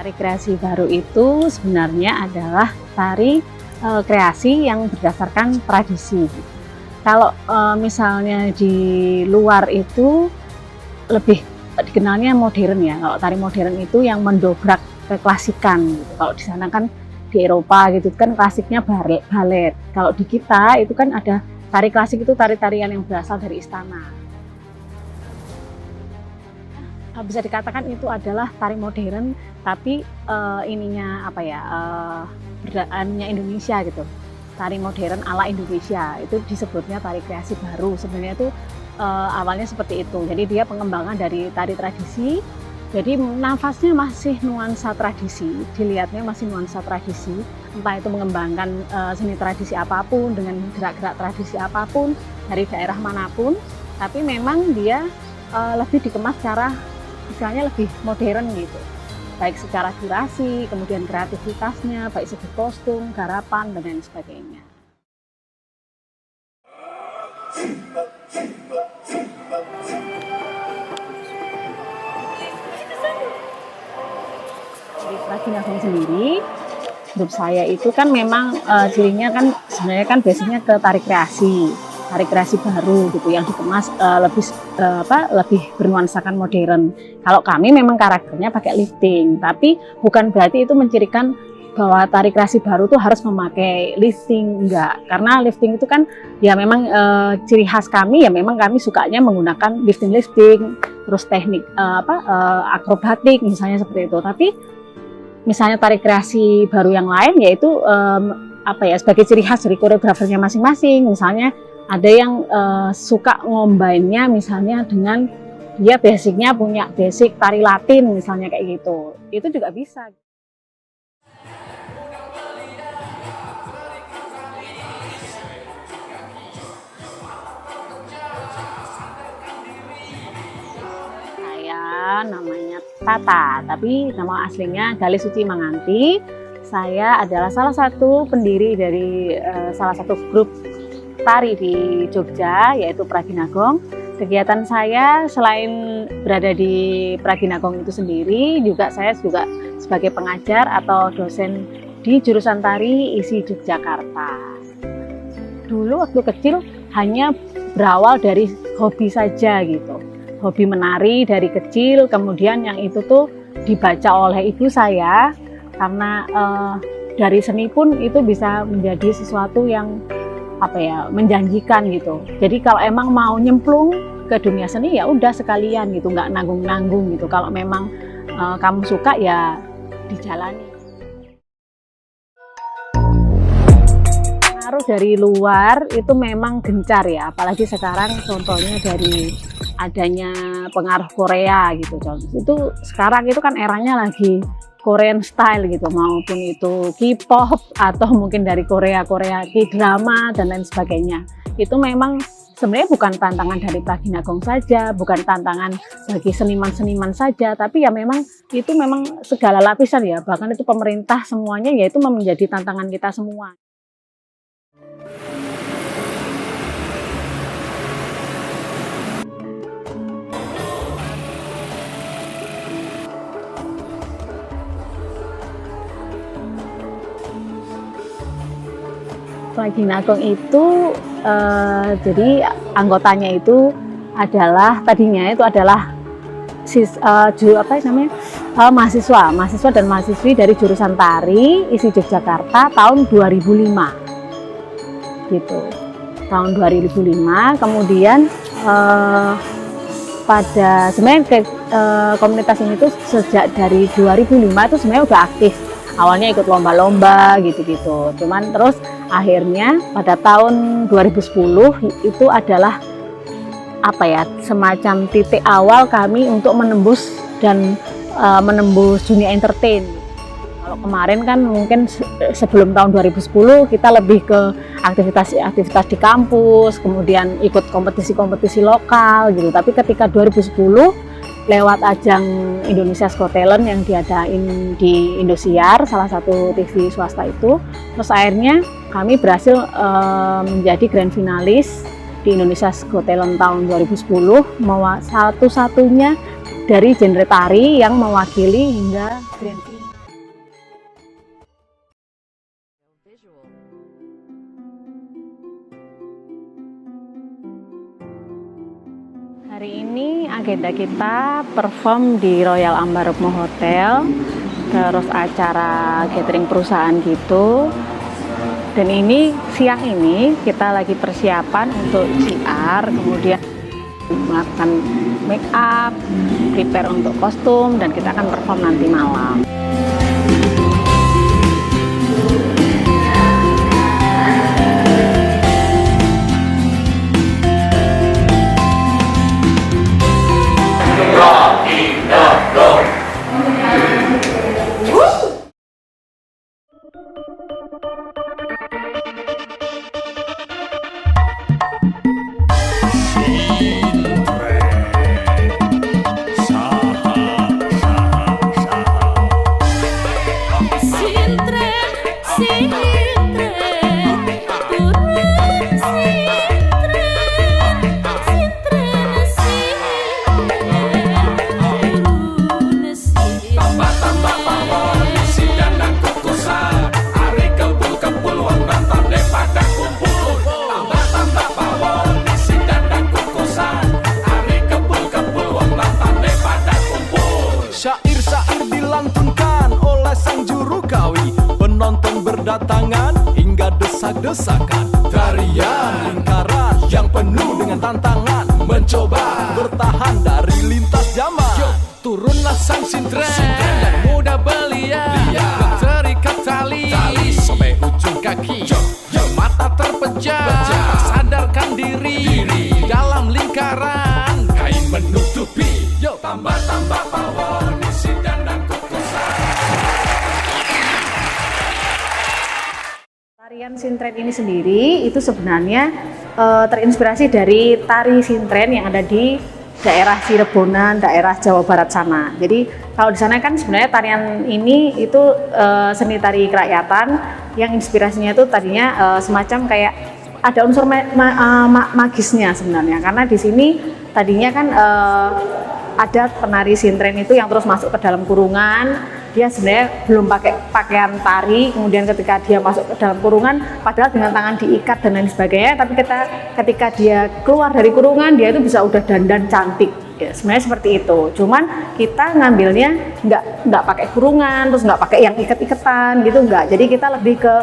Tari kreasi baru itu sebenarnya adalah tari kreasi yang berdasarkan tradisi. Kalau misalnya di luar itu lebih dikenalnya modern ya. Kalau tari modern itu yang mendobrak keklasikan. Gitu. Kalau di sana kan di Eropa gitu kan klasiknya balet. Kalau di kita itu kan ada tari klasik itu tari-tarian yang berasal dari istana. Bisa dikatakan itu adalah tari modern, tapi ininya apa ya, berdaannya Indonesia gitu. Tari modern ala Indonesia itu disebutnya tari kreasi baru. Sebenarnya itu awalnya seperti itu. Jadi dia pengembangan dari tari tradisi. Jadi nafasnya masih nuansa tradisi, dilihatnya masih nuansa tradisi. Entah itu mengembangkan seni tradisi apapun dengan gerak-gerak tradisi apapun dari daerah manapun, tapi memang dia lebih dikemas secara misalnya lebih modern gitu, baik secara durasi, kemudian kreativitasnya, baik segi kostum, garapan, dan lain sebagainya. Di Prajinagong sendiri, grup saya itu kan memang cirinya kan sebenarnya kan biasanya ke tari kreasi baru gitu yang dikemas lebih bernuansakan modern. Kalau kami memang karakternya pakai lifting, tapi bukan berarti itu mencirikan bahwa tari kreasi baru tuh harus memakai lifting, enggak. Karena lifting itu kan ya memang ciri khas kami, ya memang kami sukanya menggunakan lifting, terus teknik akrobatik misalnya seperti itu. Tapi misalnya tari kreasi baru yang lain yaitu sebagai ciri khas dari koreografernya masing-masing. Misalnya ada yang suka ngombainnya misalnya dengan dia basicnya punya basic tari Latin misalnya kayak gitu, itu juga bisa. Saya namanya Tata, tapi nama aslinya Gali Suci Manganti. Saya adalah salah satu pendiri dari salah satu grup tari di Jogja, yaitu Prajinagong. Kegiatan saya selain berada di Prajinagong itu sendiri, saya juga sebagai pengajar atau dosen di jurusan tari ISI Yogyakarta. Dulu waktu kecil hanya berawal dari hobi saja gitu, hobi menari dari kecil, kemudian yang itu tuh dibaca oleh ibu saya, karena dari seni pun itu bisa menjadi sesuatu yang menjanjikan gitu. Jadi kalau emang mau nyemplung ke dunia seni ya udah sekalian gitu, nggak nanggung-nanggung gitu. Kalau memang kamu suka ya dijalani. Pengaruh dari luar itu memang gencar ya, apalagi sekarang contohnya dari adanya pengaruh Korea gitu. Itu sekarang itu kan eranya lagi Korean style gitu, maupun itu K-pop atau mungkin dari Korea K-drama dan lain sebagainya. Itu memang sebenarnya bukan tantangan dari Prajinagong saja, bukan tantangan bagi seniman-seniman saja, tapi ya memang itu memang segala lapisan ya, bahkan itu pemerintah semuanya yaitu menjadi tantangan kita semua. Prajinagong itu jadi anggotanya itu adalah mahasiswa dan mahasiswi dari jurusan tari ISI Yogyakarta tahun 2005 gitu. Tahun 2005 kemudian pada sebenarnya komunitas ini tuh sejak dari 2005 itu sebenarnya udah aktif. Awalnya ikut lomba-lomba gitu-gitu. Cuman terus akhirnya pada tahun 2010 itu adalah semacam titik awal kami untuk menembus dunia entertain. Kalau kemarin kan mungkin sebelum tahun 2010 kita lebih ke aktivitas di kampus, kemudian ikut kompetisi-kompetisi lokal gitu. Tapi ketika 2010 lewat ajang Indonesia's Got Talent yang diadain di Indosiar, salah satu TV swasta itu, terus akhirnya kami berhasil menjadi grand finalis di Indonesia's Got Talent tahun 2010, satu-satunya dari genre tari yang mewakili hingga grand final. Hari ini agenda kita perform di Royal Ambarukmo Hotel, terus acara gathering perusahaan gitu. Dan ini siang ini kita lagi persiapan untuk JR, kemudian melakukan make up, prepare untuk kostum, dan kita akan perform nanti malam. Syair-syair dilantunkan oleh sang juru kawi, penonton berdatangan hingga desak-desakan. Tarian lingkaran yang penuh dengan tantangan, mencoba bertahan dari lintas zaman. Yo, turunlah sang sintren yang muda belia, yang terikat tali sampai ujung kaki. Mata terpejam, tak sadarkan diri di dalam lingkaran kain menutupi. Yo, tambah-tambah power. Tarian sintren ini sendiri itu sebenarnya terinspirasi dari tari sintren yang ada di daerah Cirebonan, daerah Jawa Barat sana. Jadi kalau di sana kan sebenarnya tarian ini itu seni tari kerakyatan yang inspirasinya itu tadinya semacam kayak ada unsur magisnya sebenarnya, karena di sini tadinya kan ada penari sintren itu yang terus masuk ke dalam kurungan. Dia sebenarnya belum pakai pakaian tari, kemudian ketika dia masuk ke dalam kurungan, padahal dengan tangan diikat dan lain sebagainya, tapi ketika dia keluar dari kurungan, dia itu bisa udah dandan cantik. Ya, sebenarnya seperti itu. Cuman kita ngambilnya nggak pakai kurungan, terus nggak pakai yang iket-iketan gitu, nggak. Jadi kita lebih ke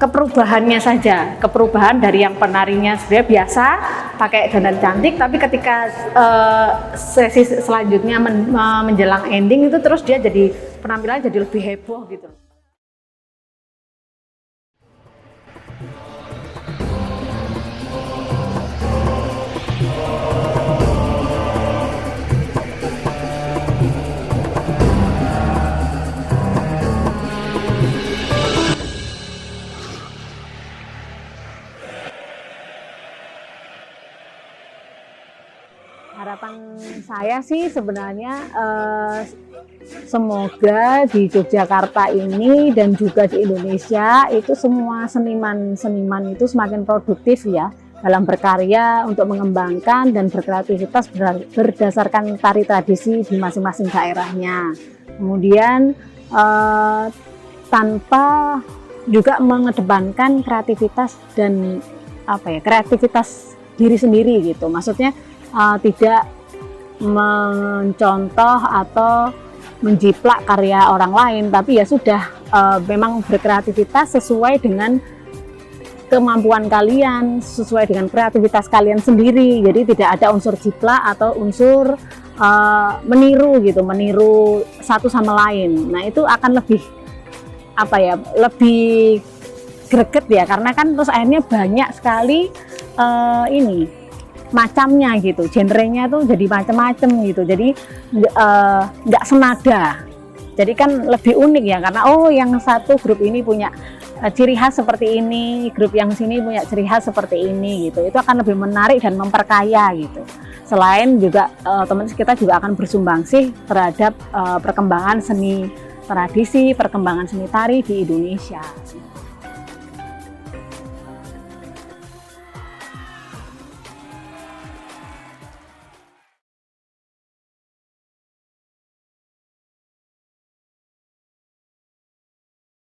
perubahannya saja, keperubahan dari yang penarinya sebenarnya biasa pakai dandan cantik, tapi ketika sesi selanjutnya menjelang ending itu terus dia jadi penampilannya jadi lebih heboh gitu. Harapan saya sih sebenarnya semoga di Yogyakarta ini dan juga di Indonesia itu semua seniman itu semakin produktif ya dalam berkarya untuk mengembangkan dan berkreativitas berdasarkan tari tradisi di masing-masing daerahnya. Kemudian tanpa juga mengedepankan kreativitas dan kreativitas diri sendiri gitu. Maksudnya tidak mencontoh atau menjiplak karya orang lain, tapi ya sudah memang berkreativitas sesuai dengan kemampuan kalian, sesuai dengan kreativitas kalian sendiri. Jadi tidak ada unsur jiplak atau unsur meniru gitu, meniru satu sama lain. Nah itu akan lebih lebih greget ya, karena kan terus akhirnya banyak sekali macamnya gitu, genrenya tuh jadi macam-macam gitu, jadi nggak senada. Jadi kan lebih unik ya, karena yang satu grup ini punya ciri khas seperti ini, grup yang sini punya ciri khas seperti ini gitu. Itu akan lebih menarik dan memperkaya gitu. Selain juga teman kita juga akan bersumbangsi terhadap perkembangan seni tradisi, perkembangan seni tari di Indonesia.